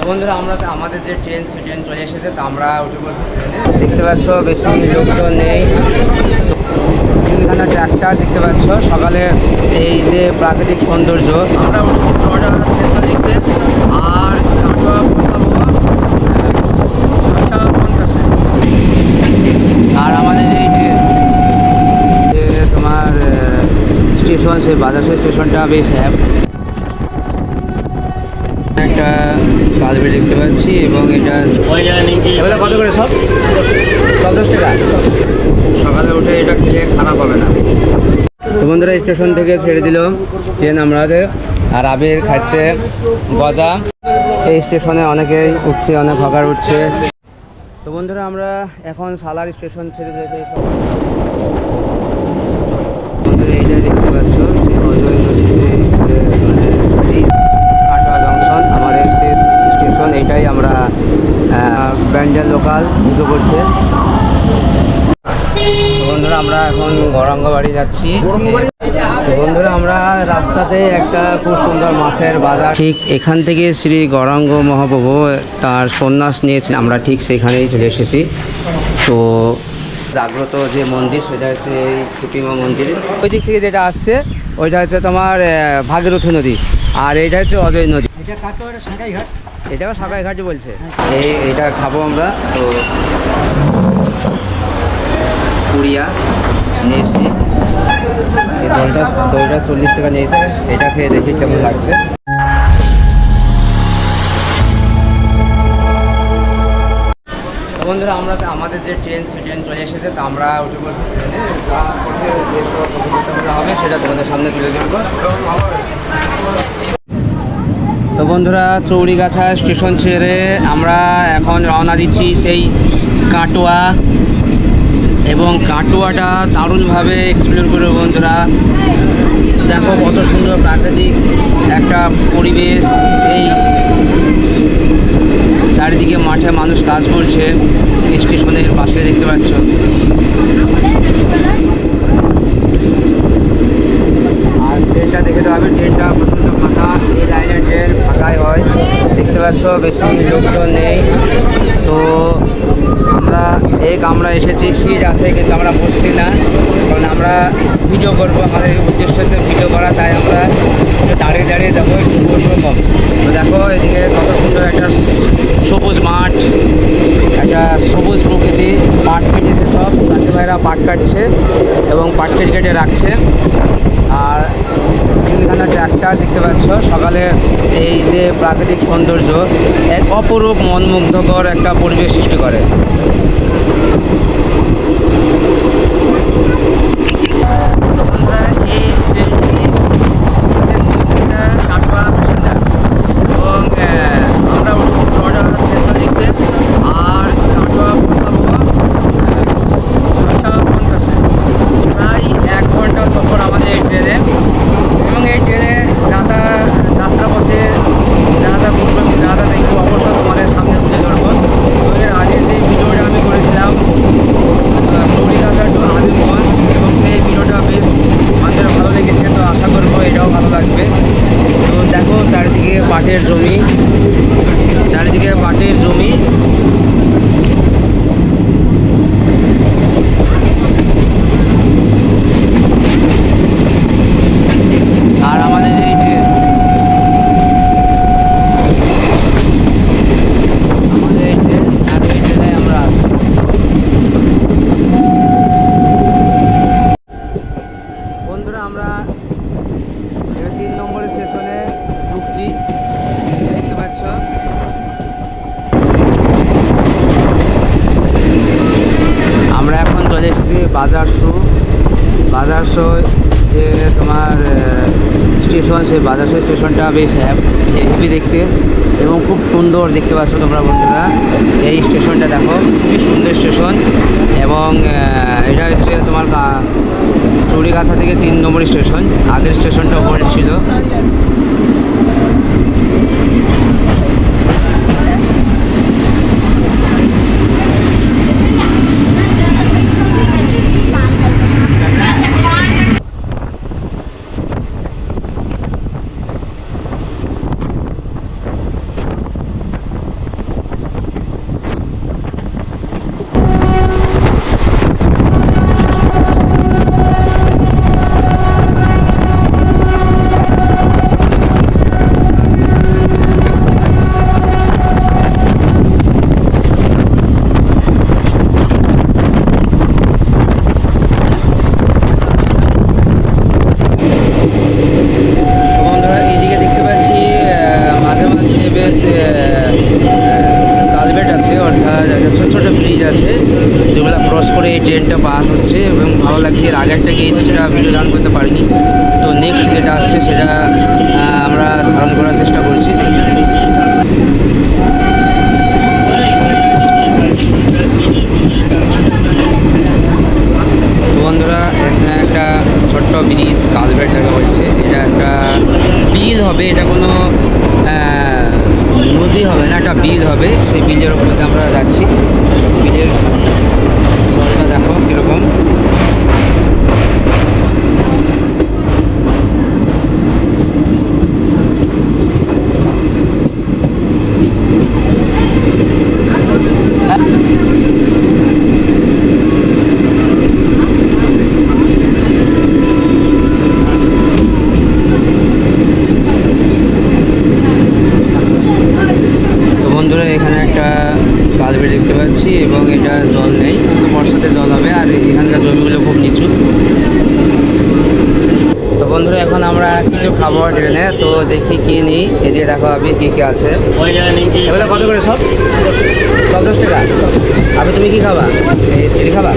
বন্ধুরা আমরা আমাদের যে ট্রেন সে ট্রেন চলে এসেছে, তো আমরা উঠে পড়ছি ট্রেনে। দেখতে পাচ্ছ বেশি লোকজন নেই, তিনখানা ট্র্যাক্টর দেখতে পাচ্ছ। সকালে এই যে প্রাকৃতিক সৌন্দর্য, আমরা উঠেছি 6:46-এ আর কাটোয়া পৌঁছাবো 7:50-এ। আর আমাদের এই ট্রেন যে তোমার স্টেশন, সেই বাজারসই স্টেশনটা বেশ একটা কালভার্ট দেখতে পাচ্ছি এবং এটা এগুলো কত করে সব 10 টাকা। সকালে উঠে এটা খেলে খারাপ হবে না। তো বন্ধুরা স্টেশন থেকে ছেড়ে দিল ট্রেন আমাদের, আর আবির খাচ্ছে গজা। এই স্টেশনে অনেকেই উঠছে, অনেক হকার উঠছে। তো বন্ধুরা আমরা এখন সালার স্টেশন ছেড়ে দিয়েছি। বন্ধুরা এইটা দেখতে পাচ্ছ অজয় নদীতে মানে এই কাটোয়া জংশন আমাদের শেষ স্টেশন। এইটাই আমরা ব্যান্ডেল লোকাল ঢুকে পড়ছে। বন্ধুরা আমরা এখন গৌরাঙ্গবাড়ি যাচ্ছি। বন্ধুরা আমরা রাস্তাতে একটা খুব সুন্দর মাছের বাজার, ঠিক এখান থেকে শ্রী গৌরাঙ্গ মহাপ্রভু তার সন্ন্যাস নিয়েছেন, আমরা ঠিক সেখানেই চলে এসেছি। তো জাগ্রত যে মন্দির সেটা হচ্ছে এই খুঁটিমা মন্দির। ওই দিক থেকে যেটা আসছে ওইটা হচ্ছে তোমার ভাগীরথী নদী, আর এইটা হচ্ছে অজয় নদী। এটাও সাঁকাই ঘাটই বলছে। এইটা খাবো আমরা। তো পুরিয়া নিয়েছি, এই দইটা 40 টাকা নিয়েছে। এটা খেয়ে দেখি কেমন লাগছে। বন্ধুরা আমরা আমাদের যে ট্রেন সে ট্রেন চলে এসেছে, তো আমরা উঠে পড়ছি ট্রেনে। যাওয়ার পথে যে প্রতিযোগিতাগুলো হবে সেটা তোমাদের সামনে তুলে ধরব। তো বন্ধুরা চৌরিগাছা স্টেশন ছেড়ে আমরা এখন রওনা দিচ্ছি সেই কাটোয়া, এবং কাটোয়াটা দারুণভাবে এক্সপ্লোর করবো। বন্ধুরা দেখো কত সুন্দর প্রাকৃতিক একটা পরিবেশ। এই চারিদিকে মাঠে মানুষ কাজ করছে, স্টেশনের পাশে দেখতে পাচ্ছ। আর ট্রেনটা দেখে তো হবে, ট্রেনটা প্রচণ্ড ফাঁকা। এই লাইনের ট্রেন ফাঁকাই হয়, দেখতে পাচ্ছ বেশি লোকজন নেই। তো আমরা এসেছি, সিট আছে কিন্তু আমরা বসছি না, কারণ আমরা ভিডিও করবো। আমাদের উদ্দেশ্য হচ্ছে ভিডিও করা, তাই আমরা দাঁড়িয়ে দাঁড়িয়ে যাবো, একটু বসবো কম। তো দেখো এদিকে কত সুন্দর একটা সবুজ মাঠ, একটা সবুজ প্রকৃতি। পাট কেটেছে, সব চাষি ভাইরা পাট কাটছে এবং পাট কেটে রাখছে। আর তিনখানা ট্র্যাক্টর দেখতে পাচ্ছ। সকালে এই যে প্রাকৃতিক সৌন্দর্য এক অপরূপ মনমুগ্ধকর একটা পরিবেশ সৃষ্টি করে। এই ট্রেনটি কাটোয়া প্যাসেঞ্জার, এবং আমরা উঠেছি 6:46-এ আর কাটোয়া পৌঁছাবো 7:50-এ। প্রায় 1 ঘন্টা সফর আমাদের এই ট্রেনে। এবং এই ট্রেনে যাত্রাপথে যা যা ঘুরবে, যা যা দেখবো অবশ্যই তোমাদের সামনে তুলে ধরবো। তো এর আগের যে ভিডিওটা আমি করেছিলাম চৌরিগাছা টু আজিমগঞ্জ, এবং সেই ভিডিওটা বেশ আমাদের ভালো লেগেছে। তো আশা করবো এটাও ভালো লাগবে। তো দেখো চারিদিকে পাটের জমি, চারিদিকে পাটের জমি। আর আমাদের এই ট্রেন, আর এই ট্রেনে আমরা আসি। বন্ধুরা আমরা 3 নম্বর স্টেশনে ঢুকছি, দেখতে পাচ্ছ। আমরা এখন চলে এসেছি বাজারসো যে তোমার স্টেশন, সেই বাজারসই স্টেশনটা বেশ হেভি দেখতে এবং খুব সুন্দর দেখতে পাচ্ছ তোমরা। বন্ধুরা এই স্টেশনটা দেখো, খুবই সুন্দর স্টেশন। এবং এটা হচ্ছে তোমার চৌরিগাছা থেকে 3 নম্বর স্টেশন। আগের স্টেশনটা হোল্ড ছিল। বেশ কালভেট আছে, অর্থাৎ ছোটো ছোটো ব্রিজ আছে যেগুলো ক্রস করে এই ট্রেনটা পার হচ্ছে এবং ভালো লাগছে। এর আগে একটা গিয়েছি, সেটা ভিডিও ধারণ করতে পারিনি। তো নেক্সট যেটা আসছে সেটা আমরা ধারণ করার চেষ্টা করছি। তো বন্ধুরা, এখানে একটা ছোট্ট ব্রিজ কালভেট দেখা হয়েছে। এটা একটা বিল হবে, এটা কোনো নদী হবে না, একটা বিল হবে। সেই বিলের উপর দিয়ে আমরা যাচ্ছি। বিলের জলটা দেখো কীরকম। এখানে একটা কালভেট দেখতে পাচ্ছি এবং এটা জল নেই, তো বর্ষাতে জল হবে। আর এখানকার জমিগুলো খুব নিচু। তো বন্ধুরা, এখন আমরা কিছু খাবো ট্রেনে, তো দেখি কি নিই। এদিকে দেখো আপনি কী কী আছে। এগুলো কত করে সব? সব 10 টাকা। আপনি তুমি কি খাবা? এই চিড়ি খাবা?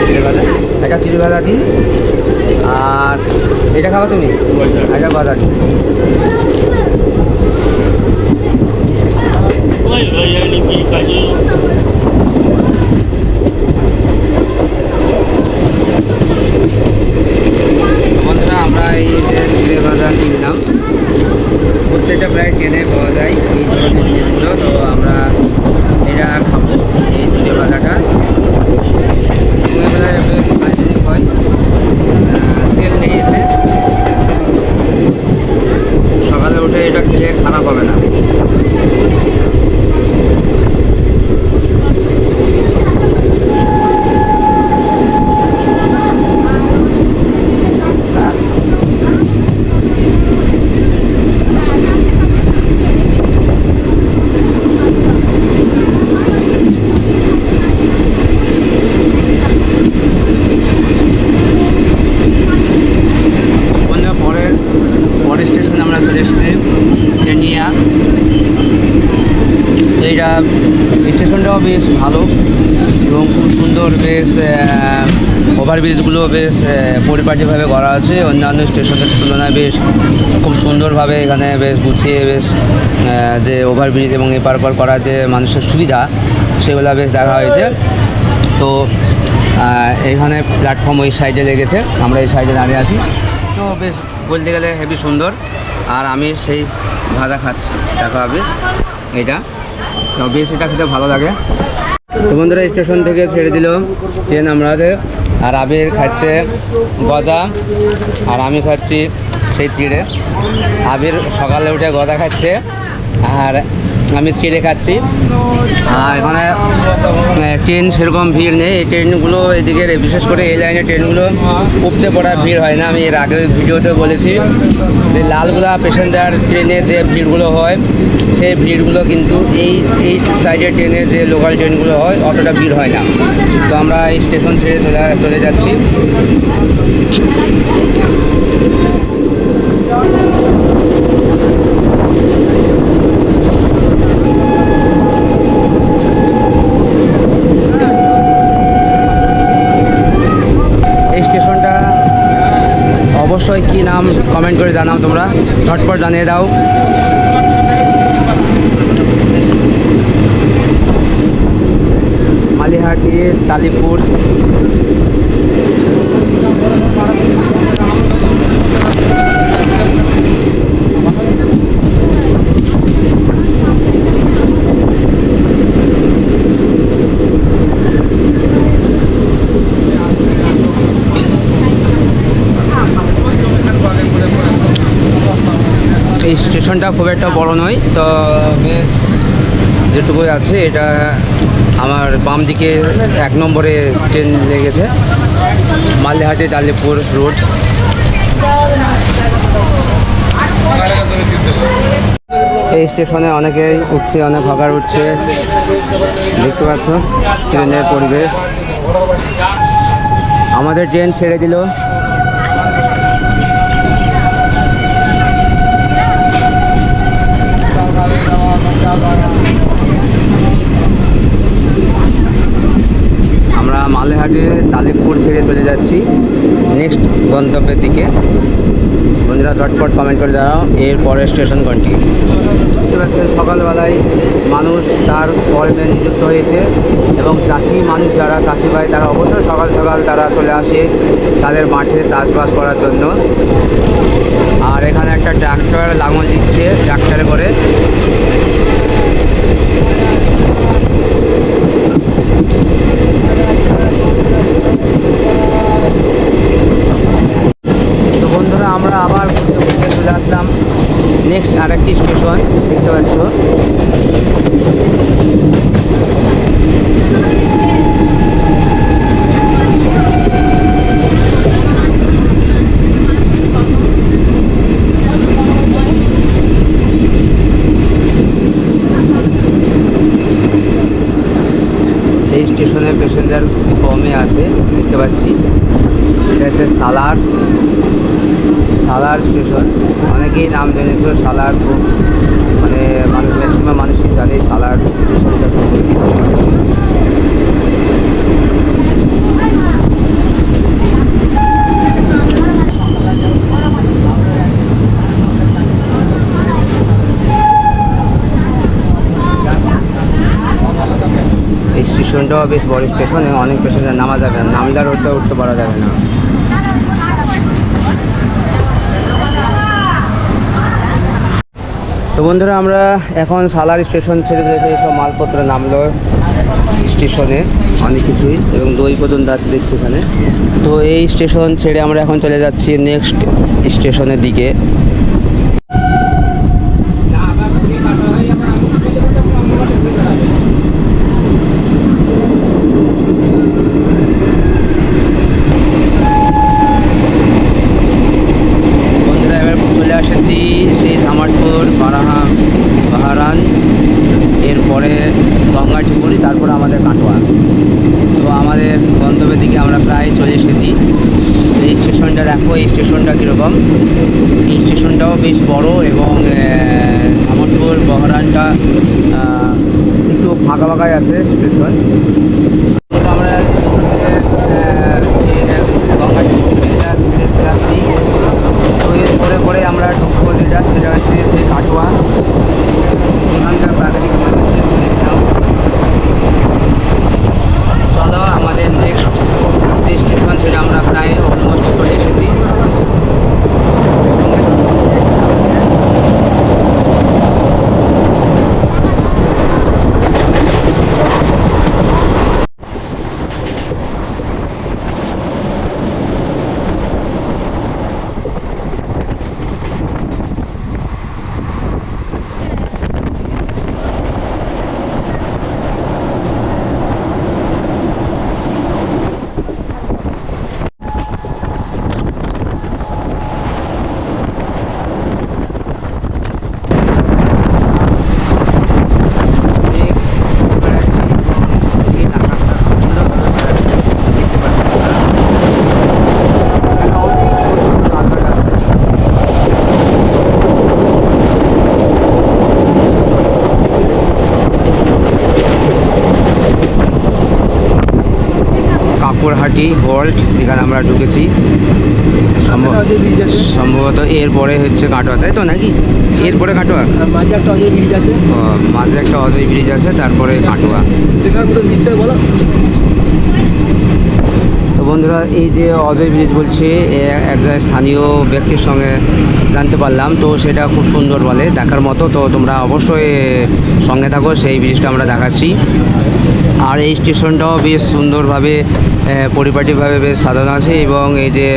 চিড়ি ভাজা একটা, চিড়ি ভাজা দিন। আর এটা খাবা তুমি? একটা ভাজা দিন। বন্ধুরা, আমরা এই যে চিড়ে ভাজা কিনলাম, প্রত্যেকটা প্রায় ট্রেনে পাওয়া যায় এই ধরনের জিনিসগুলো। তো আমরা এটা খাবো, এই চিড়ে ভাজাটা। বেশ হাইজেনিক হয়, তেল নেই এতে। সকালে উঠে এটা খেলে খারাপ হবে না। পরের স্টেশনে আমরা চলে এসেছি, টেনিয়া। এইটা স্টেশনটাও বেশ ভালো এবং খুব সুন্দর। বেশ ওভারব্রিজগুলো বেশ পরিপাটিভাবে করা আছে। অন্যান্য স্টেশনের তুলনায় বেশ খুব সুন্দরভাবে এখানে বেশ গুছিয়ে বেশ যে ওভারব্রিজ এবং এপার ওপার করার যে মানুষের সুবিধা, সেগুলো বেশ দেখা হয়েছে। তো এখানে প্ল্যাটফর্ম ওই সাইডে লেগেছে, আমরা এই সাইডে দাঁড়িয়ে আছি। তো বেশ বলতে গেলে হেবি সুন্দর। আর আমি সেই ভাজা খাচ্ছি, দেখা হবে এটা। তো বেশ এটা খেতে ভালো লাগে। তো বন্ধুরা, স্টেশন থেকে ছেড়ে দিল ট্রেন আমাদের। আর আবির খাচ্ছে গজা আর আমি খাচ্ছি সেই চিড়ে। আবির সকালে উঠে গজা খাচ্ছে আর আমি চিড়ে খাচ্ছি। আর এখানে ট্রেন সেরকম ভিড় নেই। এই ট্রেনগুলো এদিকের, বিশেষ করে এই লাইনের ট্রেনগুলো উপচে পড়া ভিড় হয় না। আমি এর আগের ভিডিওতে বলেছি যে লালগোলা প্যাসেঞ্জার ট্রেনে যে ভিড়গুলো হয়, সেই ভিড়গুলো কিন্তু এই সাইডের ট্রেনে যে লোকাল ট্রেনগুলো হয় অতটা ভিড় হয় না। তো আমরা এই স্টেশন ছেড়ে চলে যাচ্ছি। এই স্টেশনটা অবশ্যই কি নাম কমেন্ট করে জানাও, তোমরা ঝটপট জানিয়ে দাও। মালিহাটি, তালিপুর। এই স্টেশনটা খুব একটা বড় নয়, তো বেশ যেটুকুই আছে। এটা আমার বাম দিকে 1 নম্বরে ট্রেন লেগেছে, মালিহাটি তালিপুর রোড। এই স্টেশনে অনেকেই উঠছে, অনেক হকার উঠছে, দেখতে পাচ্ছ ট্রেনের পরিবেশ। আমাদের ট্রেন ছেড়ে দিল। স্টেশনের দিকে। বন্ধুরা ঝটপট কমেন্ট করে দাঁড়াও এর পরের স্টেশন কোনটি। দেখতে পাচ্ছেন সকালবেলায় মানুষ তার কর্মে নিযুক্ত হয়েছে এবং চাষি মানুষ যারা চাষি ভাই তারা অবশ্যই সকাল সকাল তারা চলে আসে তাদের মাঠে চাষবাস করার জন্য। আর এখানে একটা ট্রাক্টর লাঙল দিচ্ছে ট্রাক্টরে করে। তো বন্ধুরা আমরা আবার ঘুরতে চলে আসলাম নেক্সট আরেকটি স্টেশন দেখতে পাচ্ছ। এই স্টেশনে প্যাসেঞ্জার খুবই কমে আছে দেখতে পাচ্ছি। এটা হচ্ছে সালার স্টেশন। অনেকেই নাম জেনেছো সালার, খুব মানে মানুষ ম্যাক্সিমাম মানুষই জানে সালার স্টেশনটা খুব ঐতিহ্যবাহী। এই স্টেশনটাও বেশ বড় স্টেশন, অনেক প্যাসেঞ্জার নামা যাবে না, নামলে আর উঠতে পারা যাবে না। তো বন্ধুরা আমরা এখন সালার স্টেশন ছেড়ে দিয়েছি, এইসব মালপত্র নামলো স্টেশনে অনেক কিছুই এবং দই পর্যন্ত আছে দেখছি এখানে। তো এই স্টেশন ছেড়ে আমরা এখন চলে যাচ্ছি নেক্সট স্টেশনের দিকে। বন্ধুরা এবার চলে এসেছি সেই ঝামারপুর বাহারান, এরপরে গঙ্গাটিপুরি, তারপরে আমাদের কাটোয়া। তো আমাদের গন্তব্যের দিকে আমরা প্রায় চলে এসেছি। এই স্টেশনটা দেখো, এই স্টেশনটা কীরকম। এই স্টেশনটাও বেশ বড় এবং ঝামারপুর বহরানটা একটু ফাঁকা ফাঁকাই আছে স্টেশন। আমরা গঙ্গাটিপুরিটা ছেড়ে চলে আসছি। তো এর পরে আমরা ঢুকবো সেটা হচ্ছে সেই কাটোয়া। এখানকার প্রাকৃতিক পরিবেশ দেখলাম। চলো আমাদের নেক্সট যে স্টেশন সেটা আমরা প্রায় অলমোস্ট চলে এসেছি। কাকুরহাটি হল্ট, সেখানে আমরা ঢুকেছি সম্ভবত। এরপরে হচ্ছে কাটোয়া, তাই তো নাকি? এরপরে কাটোয়া, মাঝে একটা অজয় ব্রিজ আছে। ও মাঝে একটা অজয় ব্রিজ আছে, তারপরে কাটোয়া। দেখার মতো নিশ্চয় বলো। তো বন্ধুরা এই যে অজয় ব্রিজ বলছে, একটা স্থানীয় ব্যক্তির সঙ্গে জানতে পারলাম, তো সেটা খুব সুন্দর বলে, দেখার মতো। তো তোমরা অবশ্যই সঙ্গে থাকো, সেই ব্রিজটা আমরা দেখাচ্ছি। আর এই স্টেশনটাও বেশ সুন্দরভাবে পরিপাটিভাবে বেশ সাজানো আছে এবং এই যে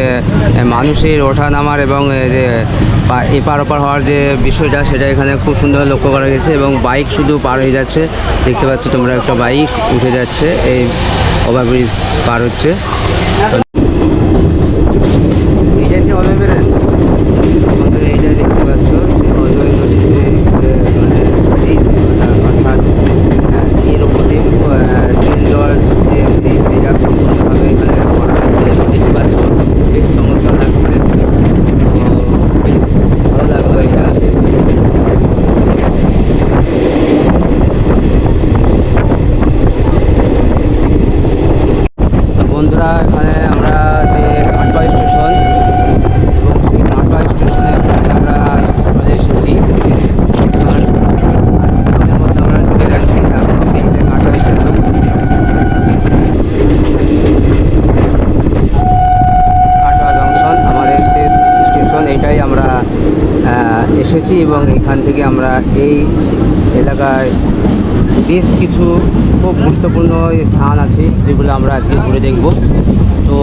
মানুষের ওঠা নামার এবং এই যে এপার ওপার হওয়ার যে বিষয়টা, সেটা এখানে খুব সুন্দর লক্ষ্য করা গেছে। এবং বাইক শুধু পার হয়ে যাচ্ছে, দেখতে পাচ্ছ তোমরা, একটা বাইক উঠে যাচ্ছে, এই ওভারব্রিজ পার হচ্ছে। এইটাই সে অজয় ব্রিজ, এইটাই দেখতে পাচ্ছ সে অজয় নদীর যে মানে ব্রিজ, অর্থাৎ এর উপর দিয়ে ট্রেন যাওয়ার যে ব্রিজ, সেটা খুব সুন্দরভাবে এখানে করা হয়েছে এবং দেখতে পাচ্ছ বেশ চমৎকার লাগছে। বেশ ভালো লাগলো এটা। বন্ধুরা এখানে আমরা যে কাটোয়া স্টেশন যাচ্ছি এবং এখান থেকে আমরা এই এলাকায় বেশ কিছু খুব গুরুত্বপূর্ণ স্থান আছে যেগুলো আমরা আজকে ঘুরে দেখব। তো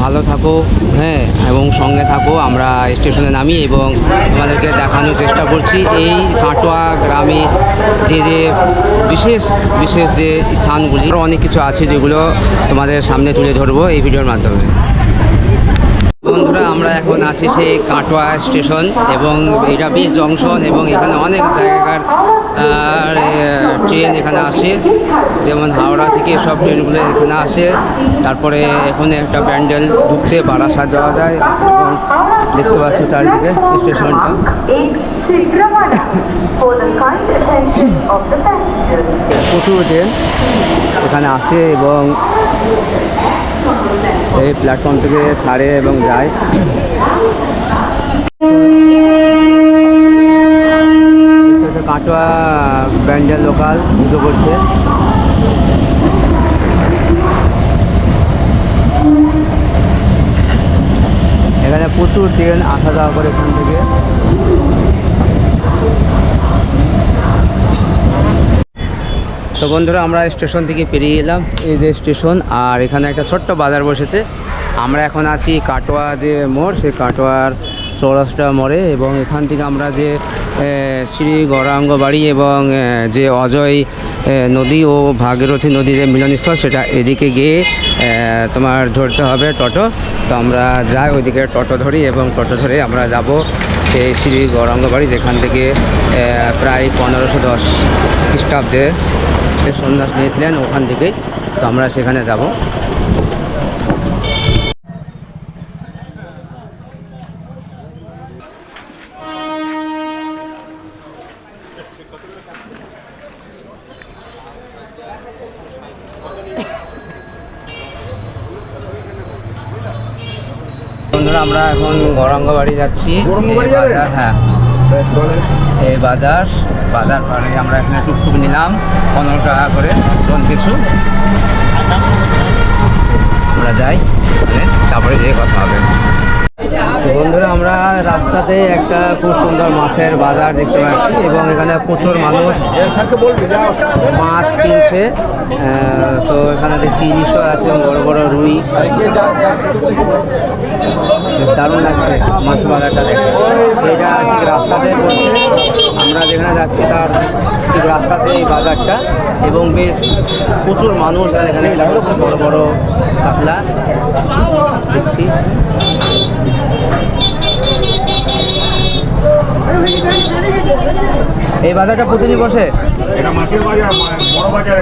ভালো থাকো, হ্যাঁ, এবং সঙ্গে থাকো। আমরা স্টেশনে নামি এবং তোমাদেরকে দেখানোর চেষ্টা করছি এই কাটোয়া গ্রামে যে যে বিশেষ বিশেষ যে স্থানগুলি, আরও অনেক কিছু আছে যেগুলো তোমাদের সামনে তুলে ধরবো এই ভিডিওর মাধ্যমে। বন্ধুরা, আমরা এখন আছি সেই কাটোয়া স্টেশন এবং এটা বিচ জংশন এবং এখানে অনেক জায়গার ট্রেন এখানে আসে, যেমন হাওড়া থেকে সব ট্রেনগুলো এখানে আসে। তারপরে এখানে একটা প্যান্ডেল ঢুকছে, বারাসাত যাওয়া যায় এবং দেখতে পাচ্ছি চারিদিকে স্টেশনটা। প্রচুর ট্রেন এখানে আসে এবং এই প্ল্যাটফর্ম থেকে ছাড়ে এবং যায়। কাটোয়া ব্যান্ডেল লোকাল ঢুকে পড়ছে। এখানে প্রচুর ট্রেন আসা যাওয়া করে এখান থেকে। তো বন্ধুরা, আমরা স্টেশন থেকে পেরিয়ে এলাম, এই যে স্টেশন, আর এখানে একটা ছোট্ট বাজার বসেছে। আমরা এখন আছি কাটোয়া যে মোড়, সেই কাটোয়ার চৌরাস্তা মোড়ে এবং এখান থেকে আমরা যে শ্রী গৌরাঙ্গ বাড়ি এবং যে অজয় নদী ও ভাগীরথী নদী যে মিলনস্থল, সেটা এদিকে গিয়ে তোমার ধরতে হবে টোটো। তো আমরা যাই ওইদিকে টোটো ধরি এবং টোটো ধরে আমরা যাব সেই শ্রী গৌরাঙ্গ বাড়ি, যেখান থেকে প্রায় 1510 খ্রিস্টাব্দে সন্ন্যাস নিয়েছিলেন ওখান থেকে। তো আমরা সেখানে যাব। বন্ধুরা, আমরা এখন গৌরাঙ্গ বাড়ি যাচ্ছি। এই বাজার, হ্যাঁ, এই বাজার পাড়ে আমরা এখানে টুকটুক নিলাম 15 টাকা করে জন কিছু। আমরা যাই মানে তারপরে যেয়ে কথা হবে। বন্ধুরা, আমরা রাস্তাতে একটা খুব সুন্দর মাছের বাজার দেখতে পাচ্ছি এবং এখানে প্রচুর মানুষ মাছ কিনছে। তো এখানে দেখছি ইলিশও আছে, বড় বড় রুই। দারুণ লাগছে মাছ বাজারটা দেখে। এটা ঠিক রাস্তাতে পড়ছে, আমরা যেখানে যাচ্ছি তার ঠিক রাস্তাতে এই বাজারটা এবং বেশ প্রচুর মানুষ এখানে বড় বড় কাতলা দেখছি। এই বাজারটা প্রতিদিন বসে? এটা মাছের বাজার, বড় বাজার।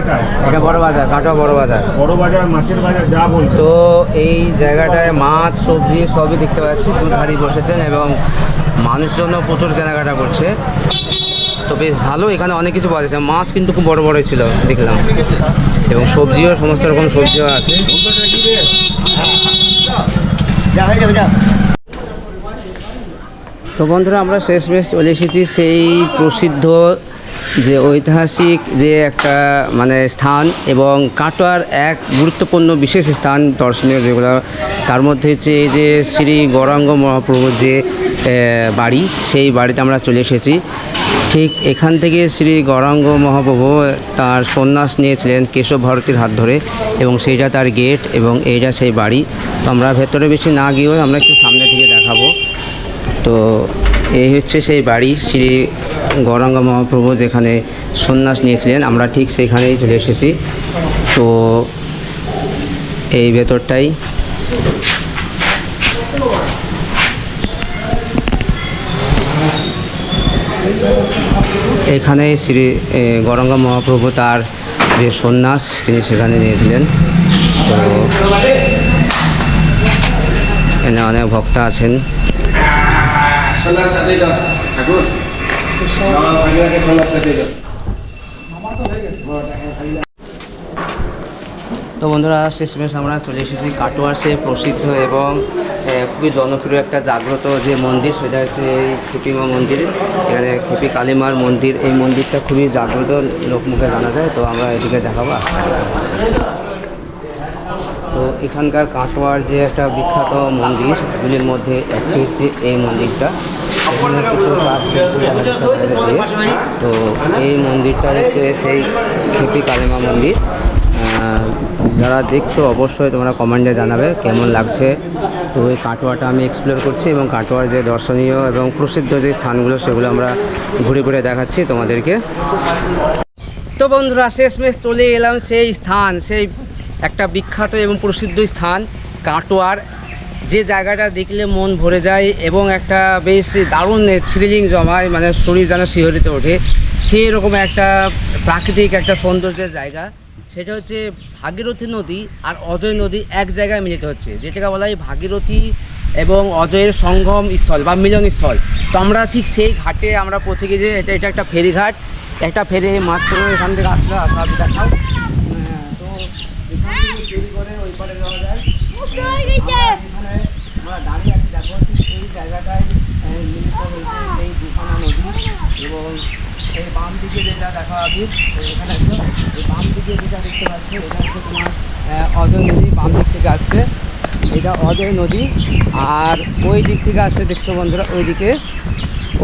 এটা বড় বাজার, কাটোয়া বড় বাজার। বড় বাজার, মাছের বাজার যা বলছো। তো এই জায়গাটায় মাছ সবজি সবই দেখতে পাচ্ছি, দুধারি বসেছেন এবং মানুষজনও প্রচুর কেনাকাটা করছে। তো বেশ ভালো, এখানে অনেক কিছু পাওয়া যাচ্ছে। মাছ কিন্তু খুব বড় বড় ছিল দেখলাম এবং সবজিও সমস্ত রকম সবজিও আছে। তো বন্ধুরা, আমরা শেষমেশ চলে এসেছি সেই প্রসিদ্ধ যে ঐতিহাসিক যে একটা মানে স্থান এবং কাটোয়ার এক গুরুত্বপূর্ণ বিশেষ স্থান দর্শনীয় যেগুলো, তার মধ্যে হচ্ছে এই যে শ্রী গৌরাঙ্গ মহাপ্রভুর যে বাড়ি, সেই বাড়িতে আমরা চলে এসেছি। ঠিক এখান থেকে শ্রী গৌরাঙ্গ মহাপ্রভু তার সন্ন্যাস নিয়েছিলেন কেশব ভারতীর হাত ধরে এবং সেইটা তার গেট এবং এইটা সেই বাড়ি। তো আমরা ভেতরে বেশি না গিয়েও আমরা একটু সামনে থেকে দেখাবো। তো এই হচ্ছে সেই বাড়ি, শ্রী গৌরাঙ্গ মহাপ্রভু যেখানে সন্ন্যাস নিয়েছিলেন, আমরা ঠিক সেখানেই চলে এসেছি। তো এই ভেতরটাই এখানে শ্রী গৌরাঙ্গ মহাপ্রভু তার যে সন্ন্যাস তিনি সেখানে নিয়েছিলেন। তো এখানে অনেক ভক্ত আছেন। তো বন্ধুরা, শেষমেশ আমরা চলে এসেছি কাটোয়ার সেই প্রসিদ্ধ এবং খুবই জনপ্রিয় একটা জাগ্রত যে মন্দির, সেটা হচ্ছে এই খেপিমা মন্দির। এখানে খেপি কালীমার মন্দির, এই মন্দিরটা খুবই জাগ্রত, লোকমুখে জানা যায়। তো আমরা এদিকে দেখাবো। তো এখানকার কাটোয়ার যে একটা বিখ্যাত মন্দিরগুলির মধ্যে একটি হচ্ছে এই মন্দিরটা। এখানে কিছু তো এই মন্দিরটা হচ্ছে সেই খেপি কালিমা মন্দির। যারা দেখছো অবশ্যই তোমরা কমেন্টে জানাবে কেমন লাগছে। তো এই কাটোয়াটা আমি এক্সপ্লোর করছি এবং কাটোয়ার যে দর্শনীয় এবং প্রসিদ্ধ যে স্থানগুলো সেগুলো আমরা ঘুরে ঘুরে দেখাচ্ছি তোমাদেরকে। তো বন্ধুরা শেষমেশ চলে এলাম সেই স্থান, সেই একটা বিখ্যাত এবং প্রসিদ্ধ স্থান কাটোয়ার, যে জায়গাটা দেখলে মন ভরে যায় এবং একটা বেশ দারুণ থ্রিলিং জমায়, মানে শরীর যেন শিহরিত ওঠে, সেই রকম একটা প্রাকৃতিক একটা সৌন্দর্যের জায়গা। সেটা হচ্ছে ভাগীরথী নদী আর অজয় নদী এক জায়গায় মিলিত হচ্ছে, যেটাকে বলা হয় ভাগীরথী এবং অজয়ের সঙ্গম স্থল বা মিলনস্থল। তো আমরা ঠিক সেই ঘাটে আমরা পৌঁছে গেছি। এটা একটা ফেরিঘাট, একটা ফেরি মাত্র এখান থেকে আসলে আপনাদের দেখাও। তো এখান থেকে ফেরি করে ওই পারে যাওয়া যায়। এখানে আমরা দাঁড়িয়ে আছি, দেখো ঠিক এই জায়গাটায় মিলিত হয়েছে এই দুখানা নদী। এবং এই বাম দিকে যেটা দেখা যাবে এখানে এই বাম দিকে যেটা দেখতে পাচ্ছি এটা হচ্ছে তোমার অজয় নদী, বাম দিক থেকে আসছে এটা অজয় নদী। আর ওই দিক থেকে আসছে দেখছো বন্ধুরা,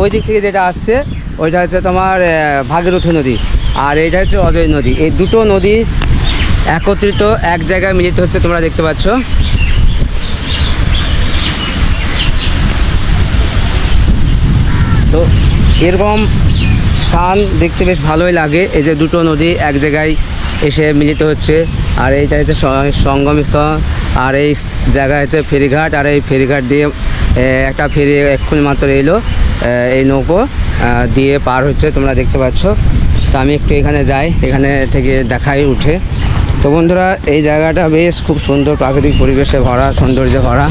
ওই দিক থেকে যেটা আসছে ওইটা হচ্ছে তোমার ভাগীরথী নদী, আর এইটা হচ্ছে অজয় নদী। এই দুটো নদী একত্রিত এক জায়গায় মিলিত হচ্ছে, তোমরা দেখতে পাচ্ছ। তো এরকম স্থান দেখতে বেশ ভালোই লাগে, এই যে দুটো নদী এক জায়গায় এসে মিলিত হচ্ছে। আর এইটা হচ্ছে সঙ্গম স্থল, আর এই জায়গায় হচ্ছে ফেরিঘাট। আর এই ফেরিঘাট দিয়ে একটা ফেরি এক্ষুনি মাত্র এলো, এই নৌকো দিয়ে পার হচ্ছে, তোমরা দেখতে পাচ্ছ। তো আমি একটু এখানে যাই, এখানে থেকে দেখাই উঠে। তো বন্ধুরা এই জায়গাটা বেশ খুব সুন্দর, প্রাকৃতিক পরিবেশে ভরা, সৌন্দর্যে ভরা।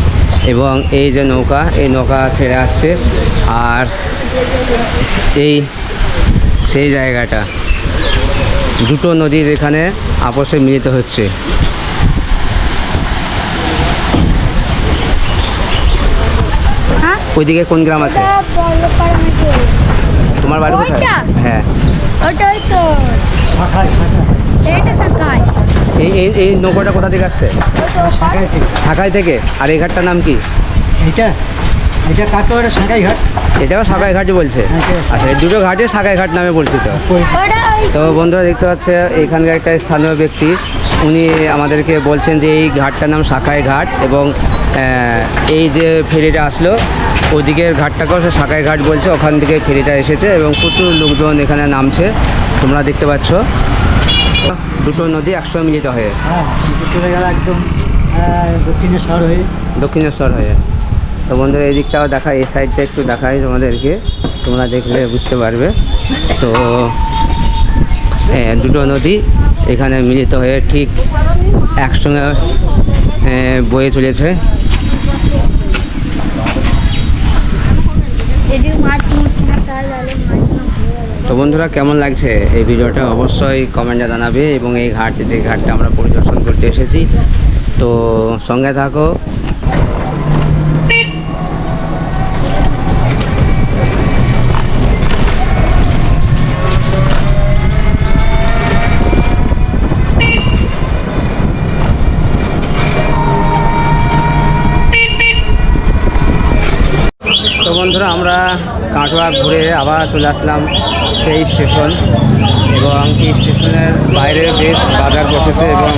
এবং এই যে নৌকা, এই নৌকা ছেড়ে আসছে, আর এই সেই জায়গাটা দুটো নদী যেখানে আপসে মিলিত হচ্ছে। ওইদিকে কোন গ্রাম আছে তোমার বাড়ি কোথায়? হ্যাঁ এই নৌকাটা কোথা থেকে আসছে? ঢাকায় থেকে। আর এই ঘাটটার নাম কি? এটা কাটোয়ার সাঁকাই ঘাট। এটাও সাঁকাই ঘাটই বলছে। আচ্ছা, এই দুটো ঘাটে সাঁকাই ঘাট নামে পরিচিত। তো বন্ধুরা দেখতে পাচ্ছে এখানকার একটা স্থানীয় ব্যক্তি, উনি আমাদেরকে বলছেন যে এই ঘাটটার নাম সাঁকাই ঘাট, এবং এই যে ফেরিটা আসলো ওইদিকের ঘাটটাকেও সে সাঁকাই ঘাট বলছে, ওখান থেকে ফেরিটা এসেছে এবং প্রচুর লোকজন এখানে নামছে, তোমরা দেখতে পাচ্ছ। দুটো নদী একসঙ্গে মিলিত হয়ে চলে গেল একদম দক্ষিণেশ্বর হয়ে। তো বন্ধুরা এই দিকটাও দেখা, এই সাইডটা একটু দেখাই তোমাদেরকে, তোমরা দেখলে বুঝতে পারবে। তো দুটো নদী এখানে মিলিত হয়ে ঠিক একসঙ্গে বয়ে চলেছে। তো বন্ধুরা কেমন লাগছে এই ভিডিওটা অবশ্যই কমেন্টে জানাবে। এবং এই ঘাট, যে ঘাটটা আমরা পরিদর্শন করতে এসেছি, তো সঙ্গে থাকো। তো বন্ধুরা আমরা কাটোয়া ঘুরে আবার চলে আসলাম সেই স্টেশন, এবং এই স্টেশনের বাইরে বেশ বাজার বসেছে এবং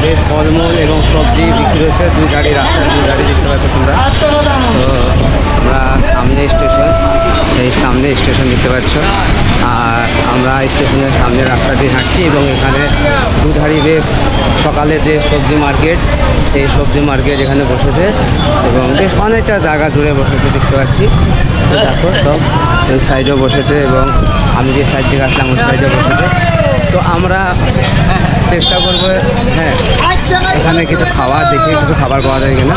বেশ ফলমূল এবং সবজি বিক্রি হচ্ছে। দুই গাড়ি, রাস্তার দুই গাড়ি দেখতে পাচ্ছ তোমরা। তো আমরা সামনে স্টেশন, এই সামনে স্টেশন দেখতে পাচ্ছ, আর আমরা স্টেশনের সামনে রাস্তা দিয়ে হাঁটছি এবং এখানে দুধারি বেশ সকালে যে সবজি মার্কেট, সেই সবজি মার্কেট এখানে বসেছে এবং বেশ অনেকটা জায়গা জুড়ে বসেছে দেখতে পাচ্ছি। তো দেখো সব ওই সাইডেও বসেছে এবং আমি যে সাইড থেকে আসলাম ওই সাইডেও বসেছে। তো আমরা চেষ্টা করবো, হ্যাঁ, এখানে কিছু খাবার দেখি, কিছু খাবার পাওয়া যায় কিনা।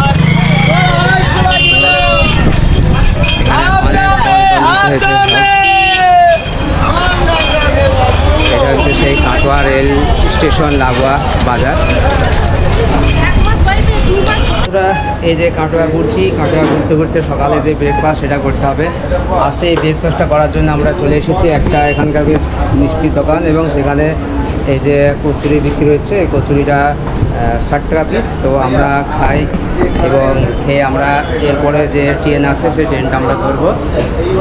এটা হচ্ছে সেই কাটোয়া রেল স্টেশন লাগোয়া বাজার। এই যে কাটোয়া ঘুরছি, কাটোয়া ঘুরতে ঘুরতে সকালে যে ব্রেকফাস্ট সেটা করতে হবে। আজকে এই ব্রেকফাস্টটা করার জন্য আমরা চলে এসেছি একটা এখানকার বেশ মিষ্টির দোকান, এবং সেখানে এই যে কচুরি বিক্রি হচ্ছে। এই কচুরিটা 60 টাকা পিস। তো আমরা খাই এবং খেয়ে আমরা এরপরে যে ট্রেন আছে সেই ট্রেনটা আমরা ধরবো।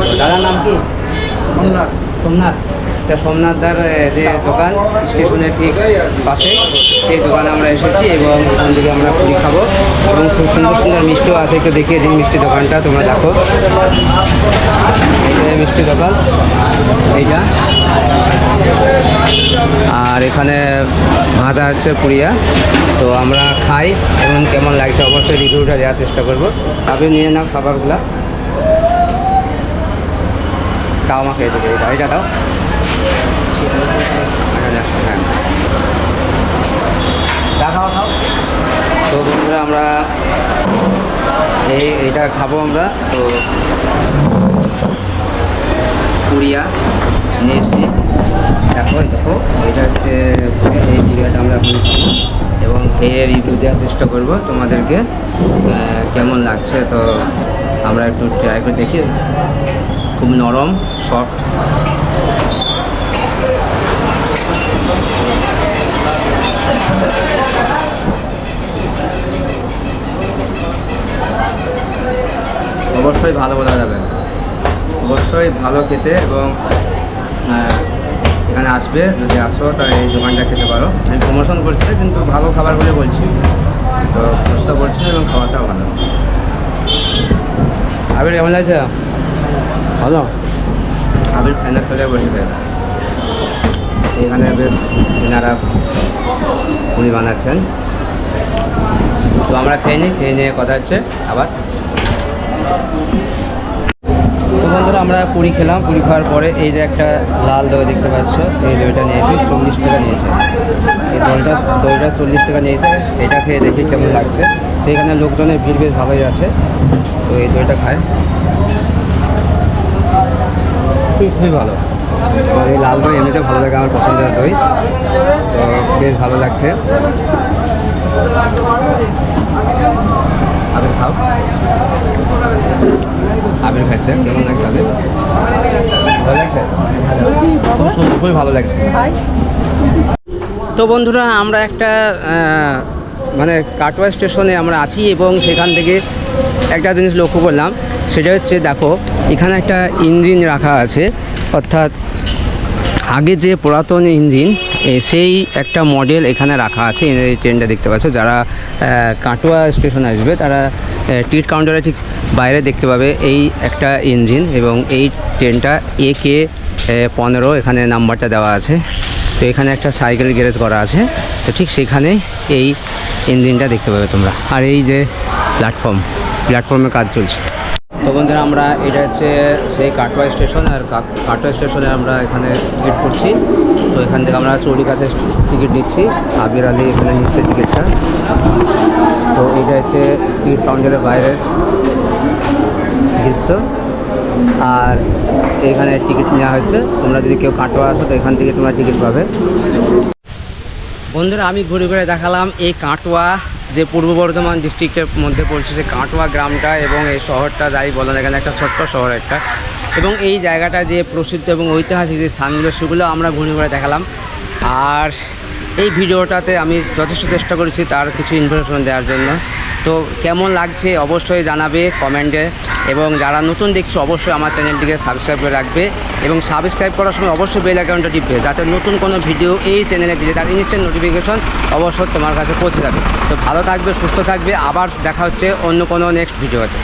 তো দাদার নাম কি? সোমনাথ। সোমনাথ, তা সোমনাথদার যে দোকান স্টেশনের ঠিক পাশে, সেই দোকানে আমরা এসেছি এবং ওখান থেকে আমরা পুরি খাবো এবং খুব সুন্দর সুন্দর মিষ্টিও আছে। একটু দেখিয়ে দিই মিষ্টি দোকানটা, তোমরা দেখো। এই যে মিষ্টি দোকান এইটা, আর এখানে ভাজা হচ্ছে পুরিয়া। তো আমরা খাই এবং কেমন লাগছে অবশ্যই রিভিউটা দেওয়ার চেষ্টা করবো। তবে নিয়ে নাও খাবারগুলা, দাও আমাকে এটা দাও। হ্যাঁ, চা খাওয়া খাও। তো বন্ধুরা আমরা এইটা খাবো আমরা। তো পুরিয়া নিয়ে এসেছি, দেখো দেখো এটা হচ্ছে এই পুরিয়াটা আমরা এখন খাবো এবং খেয়ে রিভিউ দেওয়ার চেষ্টা করবো তোমাদেরকে কেমন লাগছে। তো আমরা একটু ট্রাই করে দেখি। খুব নরম, সফট। অবশ্যই ভালো বলা যাবে, অবশ্যই ভালো খেতে। এবং এখানে আসবে, যদি আসো তাহলে এই দোকানটা খেতে পারো। আমি প্রমোশন করছি কিন্তু ভালো খাবার বলে বলছি, তো কষ্ট করছি এবং খাওয়াটাও ভালো। আবির কেমন লাগছে? ভালো। আবির ফ্যানের তলায় বসেছে, এখানে বেশ এনারা পুরি বানাচ্ছেন। তো আমরা খেয়ে নিই, খেয়ে নিয়ে কথা হচ্ছে আবার। তো বন্ধুরা আমরা পুরি খেলাম, পুরি খাওয়ার পরে এই যে একটা লাল দই দেখতে পাচ্ছ, এই দইটা নিয়েছি 40 টাকা নিয়েছে। এই দইটা 40 টাকা নিয়েছে। এটা খেয়ে দেখি কেমন লাগছে। তো এখানে লোকজনের ভিড় বেশ ভালোই আছে। তো এই দইটা খায়, খুবই ভালো। এই লাল দই এমনিতে ভালো লাগে, আমার পছন্দের দই। তো বেশ ভালো লাগছে। আবির খাও, আবির খাচ্ছে, কেমন লাগছে আবির? ভালো লাগছে, খুব সুন্দর, খুবই ভালো লাগছে। তো বন্ধুরা আমরা একটা মানে কাটোয়া স্টেশনে আমরা আছি এবং সেখান থেকে একটা জিনিস লক্ষ্য করলাম, সেটা হচ্ছে দেখো এখানে একটা ইঞ্জিন রাখা আছে, অর্থাৎ আগে যে পুরাতন ইঞ্জিন সেই একটা মডেল এখানে রাখা আছে। এই ট্রেনটা দেখতে পাচ্ছ, যারা কাটোয়া স্টেশন আসবে তারা টিকিট কাউন্টারে ঠিক বাইরে দেখতে পাবে এই একটা ইঞ্জিন। এবং এই ট্রেনটা AK 15 এখানে নাম্বারটা দেওয়া আছে। তো এখানে একটা সাইকেল গ্যারেজ করা আছে, তো ঠিক সেখানে এই ইঞ্জিনটা দেখতে পাবে তোমরা। আর এই যে প্ল্যাটফর্মে কাজ চলছে। তো বন্ধুরা আমরা এটা হচ্ছে সেই কাটোয়া স্টেশন, আর কাটোয়া স্টেশনে আমরা এখানে টিকিট করছি। তো এখান থেকে আমরা চৌরি কাছে টিকিট দিচ্ছি, আবির আলী এখানে নিচ্ছে টিকিটটা। তো এইটা হচ্ছে টিকিট কাউন্টারের বাইরের দৃশ্য, আর এখানে টিকিট নেওয়া হচ্ছে। তোমরা যদি কেউ কাটোয়া আসো তো এখান থেকে তোমরা টিকিট পাবে। বন্ধুরা আমি ঘুরে ঘুরে দেখালাম এই কাটোয়া, যে পূর্ব বর্ধমান ডিস্ট্রিক্টের মধ্যে পড়ছে যে কাটোয়া গ্রামটা, এবং এই শহরটা যাই বলো না কেন একটা ছোট্ট শহর একটা। এবং এই জায়গাটা যে প্রসিদ্ধ এবং ঐতিহাসিক যে স্থানগুলো সেগুলো আমরা ঘুরে ঘুরে দেখালাম। আর এই ভিডিওটাতে আমি যথেষ্ট চেষ্টা করেছি তার কিছু ইনফরমেশন দেওয়ার জন্য। তো কেমন লাগছে অবশ্যই জানাবে কমেন্টে, এবং যারা নতুন দেখছো অবশ্যই আমার চ্যানেলটিকে সাবস্ক্রাইব করে রাখবে, এবং সাবস্ক্রাইব করার সময় অবশ্যই বেল আইকনটা টিপবে, যাতে নতুন কোনো ভিডিও এই চ্যানেলে দিলে তার ইনস্ট্যান্ট নোটিফিকেশন অবশ্যই তোমার কাছে পৌঁছে যাবে। তো ভালো থাকবে, সুস্থ থাকবে, আবার দেখা হচ্ছে অন্য কোনো নেক্সট ভিডিওতে।